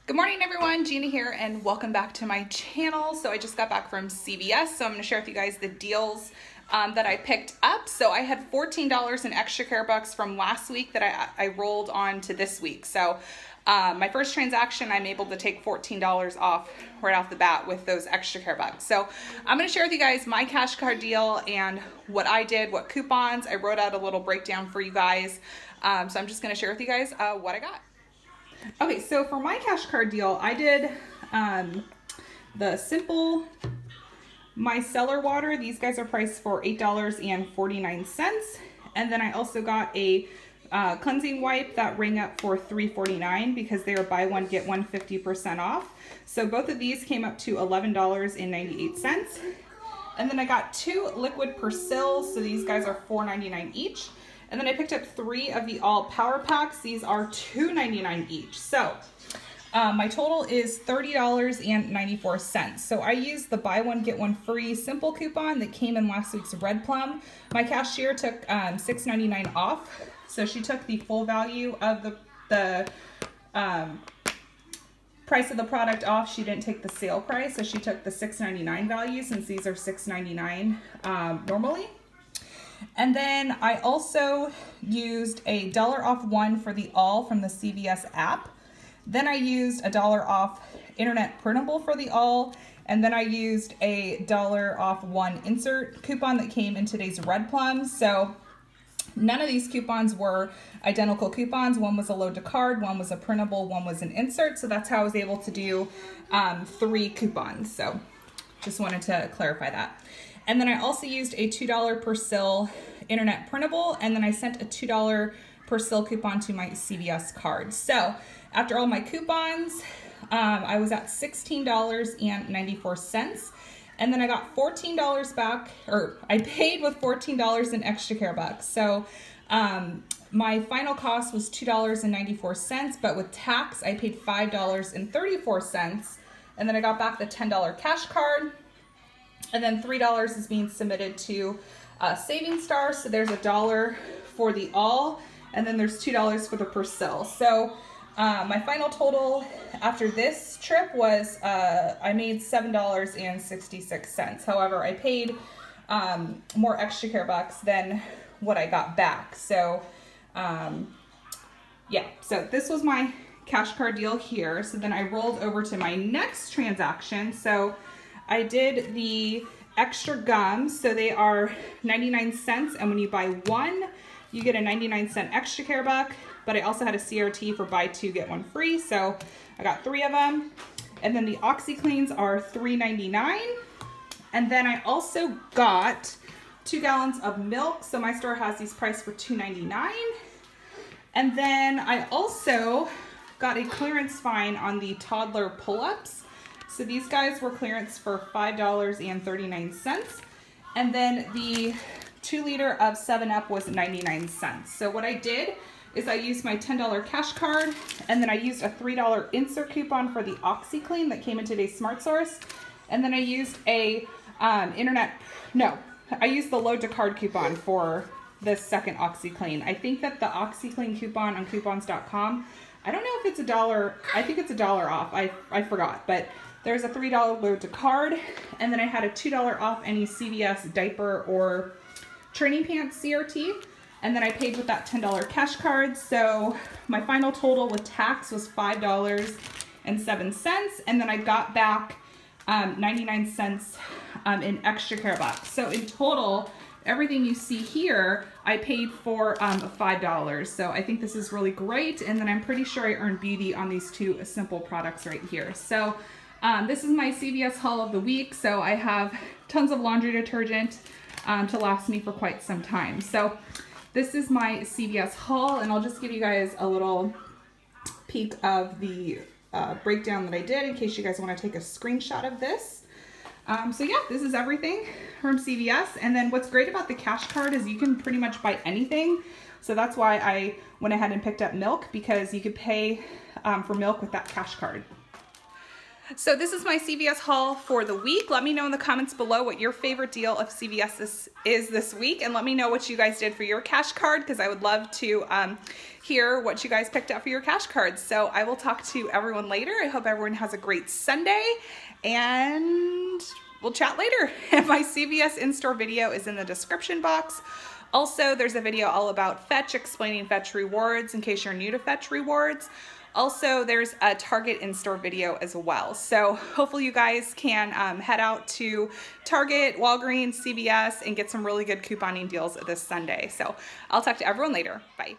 Good morning everyone, Gina here and welcome back to my channel. So I just got back from CVS, so I'm going to share with you guys the deals that I picked up. So I had $14 in extra care bucks from last week that I rolled on to this week. So my first transaction, I'm able to take $14 off right off the bat with those extra care bucks. So I'm going to share with you guys my cash card deal and what I did, what coupons. I wrote out a little breakdown for you guys. So I'm just going to share with you guys what I got. Okay, so for my cash card deal, I did the simple micellar water. These guys are priced for $8.49. And then I also got a cleansing wipe that rang up for $3.49 because they are buy one, get one 50% off. So both of these came up to $11.98. And then I got two liquid Persil. So these guys are $4.99 each. And then I picked up 3 of the all power packs. These are $2.99 each. So my total is $30.94. So I used the buy one, get one free simple coupon that came in last week's Red Plum. My cashier took $6.99 off. So she took the full value of the price of the product off. She didn't take the sale price. So she took the $6.99 value since these are $6.99 normally. And then I also used a $1 off one for the all from the CVS app. Then I used a $1 off internet printable for the all. And then I used a $1 off one insert coupon that came in today's Red Plum. So none of these coupons were identical coupons. One was a load to card, one was a printable, one was an insert. So that's how I was able to do 3 coupons. So just wanted to clarify that. And then I also used a $2 Persil internet printable, and then I sent a $2 Persil coupon to my CVS card. So after all my coupons, I was at $16.94. And then I got $14 back, or I paid with $14 in extra care bucks. So my final cost was $2.94, but with tax, I paid $5.34. And then I got back the $10 cash card. And then $3 is being submitted to Savings Star. So there's $1 for the all, and then there's $2 for the Persil. So my final total after this trip was I made $7.66. However, I paid more extra care bucks than what I got back. So yeah, so this was my cash card deal here. So then I rolled over to my next transaction. So I did the extra gums, so they are 99 cents, and when you buy one, you get a 99-cent extra care buck, but I also had a CRT for buy 2, get 1 free, so I got 3 of them. And then the OxyCleans are $3.99, and then I also got 2 gallons of milk, so my store has these priced for $2.99. And then I also got a clearance fine on the toddler pull-ups. So these guys were clearance for $5.39. And then the 2-liter of 7-Up was 99 cents. So what I did is I used my $10 cash card, and then I used a $3 insert coupon for the OxyClean that came in today's Smart Source. And then I used a I used the load to card coupon for the second OxyClean. I think that the OxyClean coupon on coupons.com, I don't know if it's $1, I think it's $1 off. I forgot, but there's a $3 load to card, and then I had a $2 off any CVS diaper or training pants CRT, and then I paid with that $10 cash card. So my final total with tax was $5.07, and then I got back 99 cents in extra care bucks. So in total, everything you see here, I paid for $5. So I think this is really great, and then I'm pretty sure I earned beauty on these 2 simple products right here. So this is my CVS haul of the week. So I have tons of laundry detergent to last me for quite some time. So this is my CVS haul, and I'll just give you guys a little peek of the breakdown that I did in case you guys want to take a screenshot of this. So yeah, this is everything from CVS. And then what's great about the cash card is you can pretty much buy anything. So that's why I went ahead and picked up milk, because you could pay for milk with that cash card. So this is my CVS haul for the week. Let me know in the comments below what your favorite deal of CVS is this week, and let me know what you guys did for your cash card, because I would love to hear what you guys picked up for your cash cards. So I will talk to everyone later. I hope everyone has a great Sunday, and we'll chat later. My CVS In-Store video is in the description box. Also, there's a video all about Fetch, explaining Fetch rewards in case you're new to Fetch rewards. Also, there's a Target in-store video as well. So hopefully you guys can head out to Target, Walgreens, CVS, and get some really good couponing deals this Sunday. So I'll talk to everyone later. Bye.